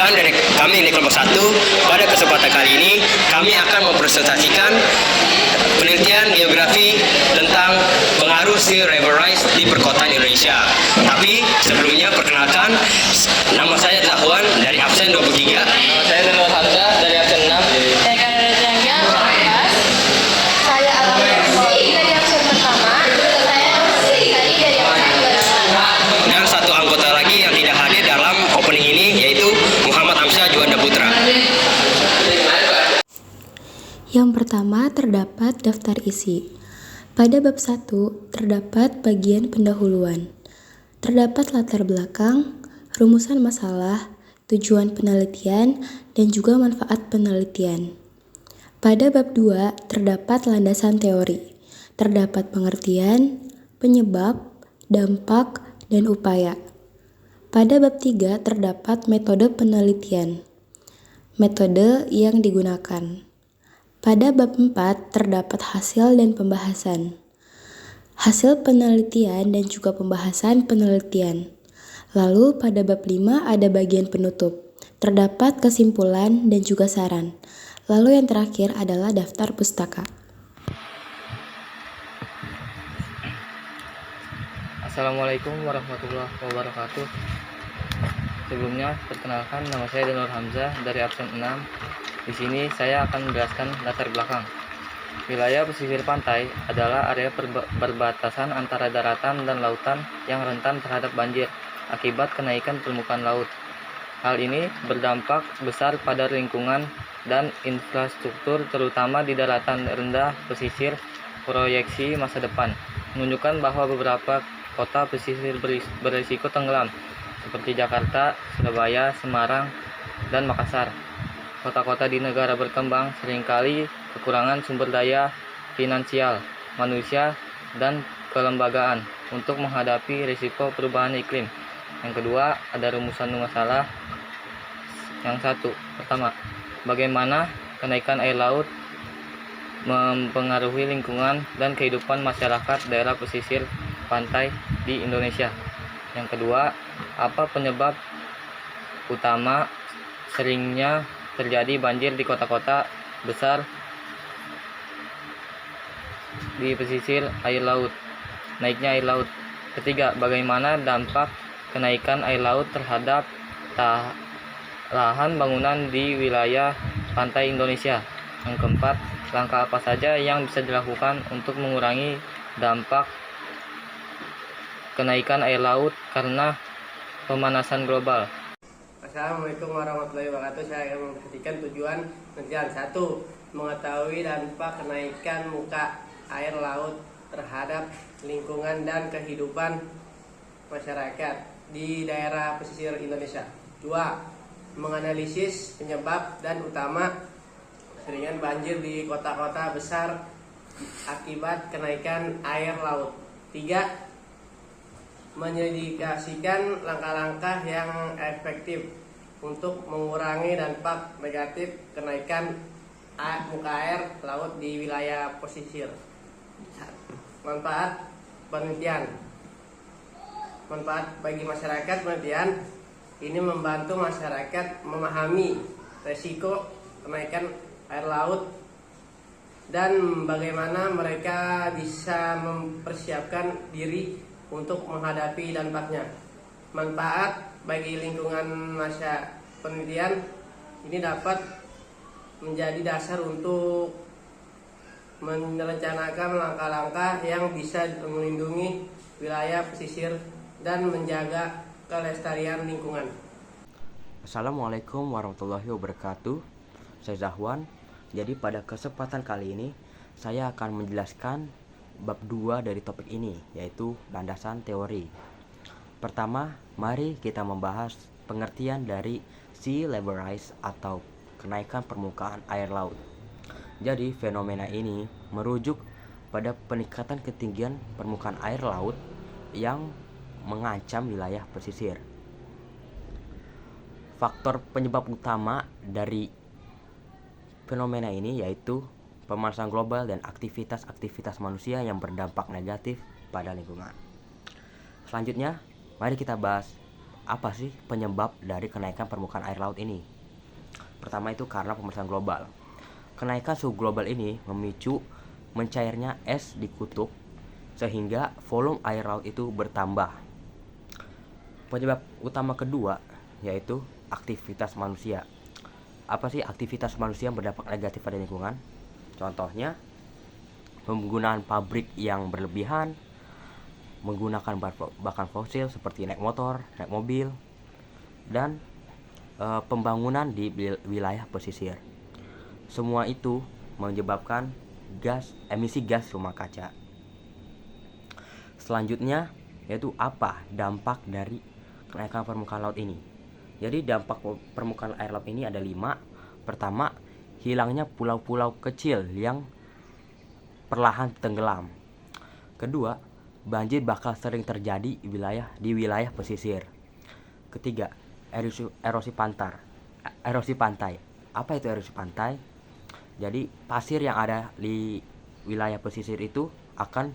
Perkenalkan, dari kami di kelompok 1, pada kesempatan kali ini kami akan mempresentasikan penelitian geografi tentang pengaruh sea level rise di perkotaan Indonesia. Tapi sebelumnya perkenalkan, nama saya Zahwan dari absen 23. Nama saya Nur Hamzah dari absen 6. Saya Alam dari absen pertama. Saya Sari dari absen kedua. Dan satu anggota lagi yang tidak hadir dalam opening ini, yaitu Muhammad Amsyah Juanda Putra. Yang pertama terdapat daftar isi. Pada bab 1 terdapat bagian pendahuluan. Terdapat latar belakang, rumusan masalah, tujuan penelitian, dan juga manfaat penelitian. Pada bab 2 terdapat landasan teori. Terdapat pengertian, penyebab, dampak, dan upaya. Pada bab 3 terdapat metode penelitian. Metode yang digunakan. Pada bab 4 terdapat hasil dan pembahasan. Hasil penelitian dan juga pembahasan penelitian. Lalu pada bab 5 ada bagian penutup. Terdapat kesimpulan dan juga saran. Lalu yang terakhir adalah daftar pustaka. Assalamualaikum warahmatullahi wabarakatuh. Sebelumnya, perkenalkan, nama saya Nur Hamzah dari absen 6. Di sini saya akan menjelaskan latar belakang. Wilayah pesisir pantai adalah area perbatasan antara daratan dan lautan yang rentan terhadap banjir akibat kenaikan permukaan laut. Hal ini berdampak besar pada lingkungan dan infrastruktur, terutama di daratan rendah pesisir. Proyeksi masa depan menunjukkan bahwa beberapa kota pesisir berisiko tenggelam, seperti Jakarta, Surabaya, Semarang, dan Makassar. Kota-kota di negara berkembang seringkali kekurangan sumber daya finansial, manusia, dan kelembagaan untuk menghadapi risiko perubahan iklim. Yang kedua, ada rumusan masalah. Yang satu, pertama, bagaimana kenaikan air laut mempengaruhi lingkungan dan kehidupan masyarakat daerah pesisir pantai di Indonesia. Yang kedua, apa penyebab utama seringnya terjadi banjir di kota-kota besar di pesisir air laut, naiknya air laut. Ketiga, bagaimana dampak kenaikan air laut terhadap lahan bangunan di wilayah pantai Indonesia. Yang keempat, langkah apa saja yang bisa dilakukan untuk mengurangi dampak kenaikan air laut karena pemanasan global. Assalamualaikum warahmatullahi wabarakatuh. Saya akan memperhatikan tujuan penelitian. 1. Mengetahui dampak kenaikan muka air laut terhadap lingkungan dan kehidupan masyarakat di daerah pesisir Indonesia. 2. Menganalisis penyebab dan utama seringan banjir di kota-kota besar akibat kenaikan air laut. 3. Menyedikasikan langkah-langkah yang efektif untuk mengurangi dampak negatif kenaikan muka air laut di wilayah pesisir. Manfaat penelitian. Manfaat bagi masyarakat penelitian ini membantu masyarakat memahami resiko kenaikan air laut dan bagaimana mereka bisa mempersiapkan diri untuk menghadapi dampaknya. Manfaat bagi lingkungan masa penelitian ini dapat menjadi dasar untuk merencanakan langkah-langkah yang bisa melindungi wilayah pesisir dan menjaga kelestarian lingkungan. Assalamualaikum warahmatullahi wabarakatuh. Saya Zahwan. Jadi pada kesempatan kali ini saya akan menjelaskan bab 2 dari topik ini, yaitu landasan teori. Pertama, mari kita membahas pengertian dari sea level rise atau kenaikan permukaan air laut. Jadi, fenomena ini merujuk pada peningkatan ketinggian permukaan air laut yang mengancam wilayah pesisir. Faktor penyebab utama dari fenomena ini yaitu pemanasan global dan aktivitas-aktivitas manusia yang berdampak negatif pada lingkungan. Selanjutnya, mari kita bahas apa sih penyebab dari kenaikan permukaan air laut ini? Pertama itu karena pemanasan global. Kenaikan suhu global ini memicu mencairnya es di kutub sehingga volume air laut itu bertambah. Penyebab utama kedua yaitu aktivitas manusia. Apa sih aktivitas manusia yang berdampak negatif pada lingkungan? Contohnya penggunaan pabrik yang berlebihan, menggunakan bahan fosil seperti naik motor, naik mobil, dan pembangunan di wilayah pesisir. Semua itu menyebabkan emisi gas rumah kaca. Selanjutnya yaitu apa dampak dari kenaikan permukaan laut ini? Jadi dampak permukaan air laut ini ada 5. Pertama, hilangnya pulau-pulau kecil yang perlahan tenggelam. Kedua, banjir bakal sering terjadi di wilayah pesisir. Ketiga, erosi pantai. Apa itu erosi pantai? Jadi pasir yang ada di wilayah pesisir itu akan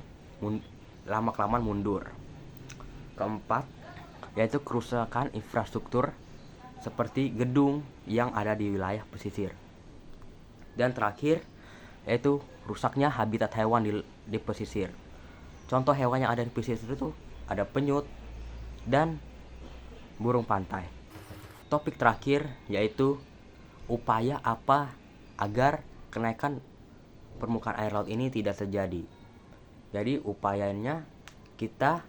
lama-kelamaan mundur. Keempat, yaitu kerusakan infrastruktur seperti gedung yang ada di wilayah pesisir. Dan terakhir, yaitu rusaknya habitat hewan di pesisir. Contoh hewan yang ada di pesisir itu ada penyut dan burung pantai. Topik terakhir yaitu upaya apa agar kenaikan permukaan air laut ini tidak terjadi. Jadi upayanya kita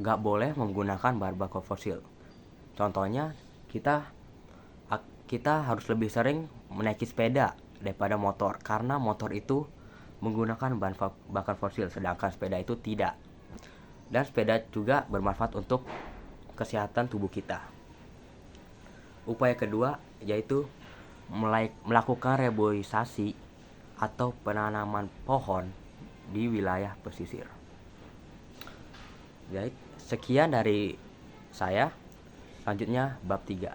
gak boleh menggunakan bahan bakar fosil. Contohnya kita harus lebih sering menaiki sepeda daripada motor, karena motor itu menggunakan bahan bakar fosil sedangkan sepeda itu tidak. Dan sepeda juga bermanfaat untuk kesehatan tubuh kita. Upaya kedua yaitu melakukan reboisasi atau penanaman pohon di wilayah pesisir. Jadi sekian dari saya. Selanjutnya bab 3.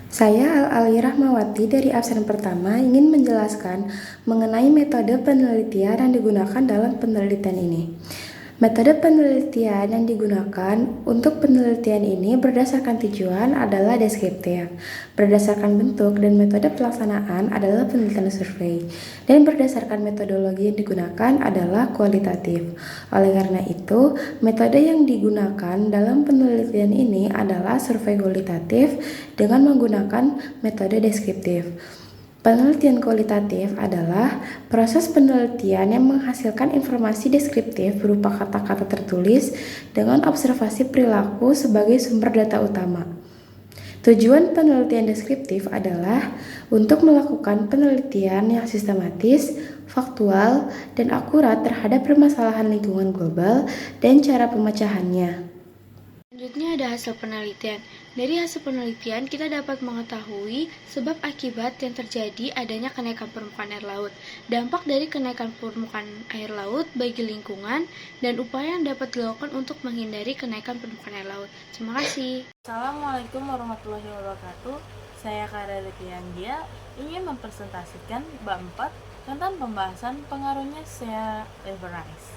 Saya Al-Ali Rahmawati dari absen pertama ingin menjelaskan mengenai metode penelitian yang digunakan dalam penelitian ini. Metode penelitian yang digunakan untuk penelitian ini berdasarkan tujuan adalah deskriptif, berdasarkan bentuk dan metode pelaksanaan adalah penelitian survei, dan berdasarkan metodologi yang digunakan adalah kualitatif. Oleh karena itu, metode yang digunakan dalam penelitian ini adalah survei kualitatif dengan menggunakan metode deskriptif. Penelitian kualitatif adalah proses penelitian yang menghasilkan informasi deskriptif berupa kata-kata tertulis dengan observasi perilaku sebagai sumber data utama. Tujuan penelitian deskriptif adalah untuk melakukan penelitian yang sistematis, faktual, dan akurat terhadap permasalahan lingkungan global dan cara pemecahannya. Selanjutnya ada hasil penelitian. Dari hasil penelitian kita dapat mengetahui sebab akibat yang terjadi adanya kenaikan permukaan air laut, dampak dari kenaikan permukaan air laut bagi lingkungan, dan upaya yang dapat dilakukan untuk menghindari kenaikan permukaan air laut. Terima kasih. Assalamualaikum warahmatullahi wabarakatuh. Saya Kara Letiandia ingin mempresentasikan bab 4 tentang pembahasan pengaruhnya sea level rise.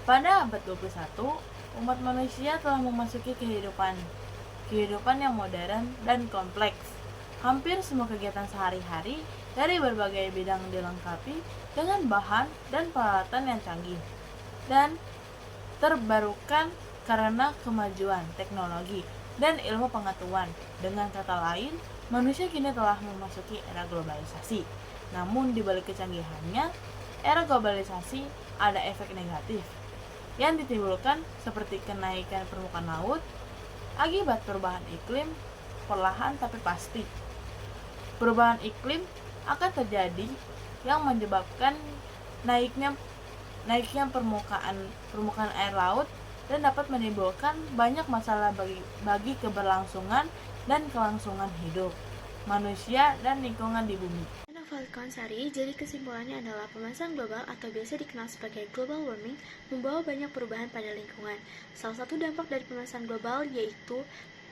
Pada abad 21, umat manusia telah memasuki kehidupan yang modern dan kompleks. Hampir semua kegiatan sehari-hari dari berbagai bidang dilengkapi dengan bahan dan peralatan yang canggih dan terbarukan karena kemajuan teknologi dan ilmu pengetahuan. Dengan kata lain, manusia kini telah memasuki era globalisasi. Namun di balik kecanggihannya, era globalisasi ada efek negatif yang ditimbulkan seperti kenaikan permukaan laut akibat perubahan iklim perlahan tapi pasti. Perubahan iklim akan terjadi yang menyebabkan naiknya permukaan air laut dan dapat menimbulkan banyak masalah bagi keberlangsungan dan kelangsungan hidup manusia dan lingkungan di bumi. Falconsari, jadi kesimpulannya adalah pemanasan global atau biasa dikenal sebagai global warming membawa banyak perubahan pada lingkungan. Salah satu dampak dari pemanasan global yaitu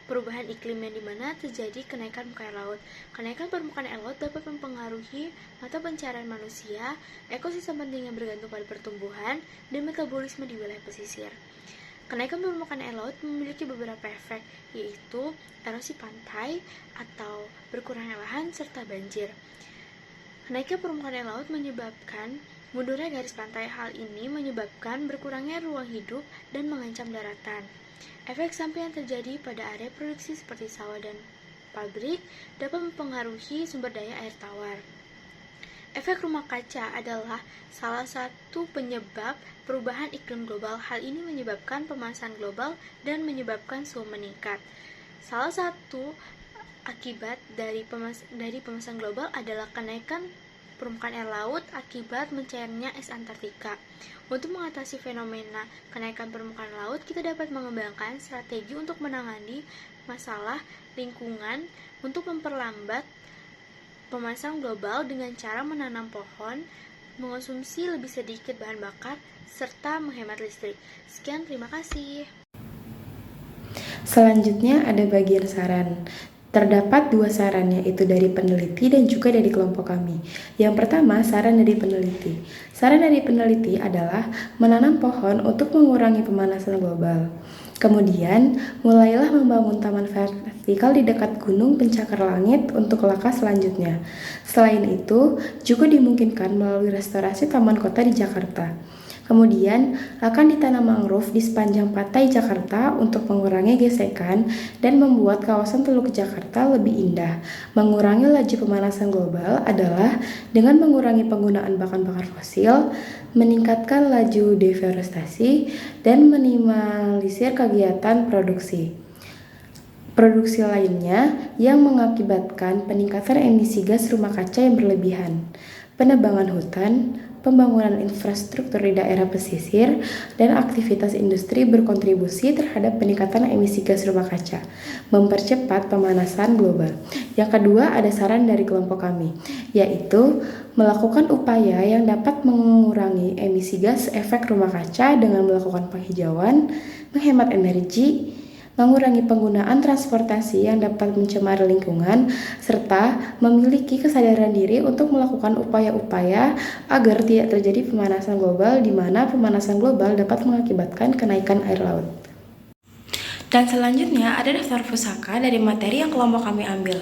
perubahan iklim yang dimana terjadi kenaikan muka air laut. Kenaikan permukaan air laut dapat mempengaruhi mata pencarian manusia, ekosistem penting yang bergantung pada pertumbuhan, dan metabolisme di wilayah pesisir. Kenaikan permukaan air laut memiliki beberapa efek, yaitu erosi pantai atau berkurangnya lahan serta banjir. Kenaikan permukaan air laut menyebabkan mundurnya garis pantai. Hal ini menyebabkan berkurangnya ruang hidup dan mengancam daratan. Efek samping yang terjadi pada area produksi seperti sawah dan pabrik dapat mempengaruhi sumber daya air tawar. Efek rumah kaca adalah salah satu penyebab perubahan iklim global. Hal ini menyebabkan pemanasan global dan menyebabkan suhu meningkat. Salah satu akibat dari pemanasan global adalah kenaikan permukaan air laut akibat mencairnya es Antartika. Untuk mengatasi fenomena kenaikan permukaan laut, kita dapat mengembangkan strategi untuk menangani masalah lingkungan untuk memperlambat pemanasan global dengan cara menanam pohon, mengonsumsi lebih sedikit bahan bakar, serta menghemat listrik. Sekian, terima kasih. Selanjutnya ada bagian saran. Terdapat 2 saran, yaitu dari peneliti dan juga dari kelompok kami. Yang pertama, saran dari peneliti. Saran dari peneliti adalah menanam pohon untuk mengurangi pemanasan global. Kemudian, mulailah membangun taman vertikal di dekat gunung pencakar langit untuk langkah selanjutnya. Selain itu, juga dimungkinkan melalui restorasi taman kota di Jakarta. Kemudian, akan ditanam mangrove di sepanjang pantai Jakarta untuk mengurangi gesekan dan membuat kawasan Teluk Jakarta lebih indah. Mengurangi laju pemanasan global adalah dengan mengurangi penggunaan bahan bakar fosil, meningkatkan laju deforestasi, dan minimalisir kegiatan produksi lainnya yang mengakibatkan peningkatan emisi gas rumah kaca yang berlebihan, penebangan hutan, pembangunan infrastruktur di daerah pesisir, dan aktivitas industri berkontribusi terhadap peningkatan emisi gas rumah kaca, mempercepat pemanasan global. Yang kedua, ada saran dari kelompok kami, yaitu melakukan upaya yang dapat mengurangi emisi gas efek rumah kaca dengan melakukan penghijauan, menghemat energi, mengurangi penggunaan transportasi yang dapat mencemari lingkungan, serta memiliki kesadaran diri untuk melakukan upaya-upaya agar tidak terjadi pemanasan global, di mana pemanasan global dapat mengakibatkan kenaikan air laut. Dan selanjutnya ada daftar pusaka dari materi yang kelompok kami ambil.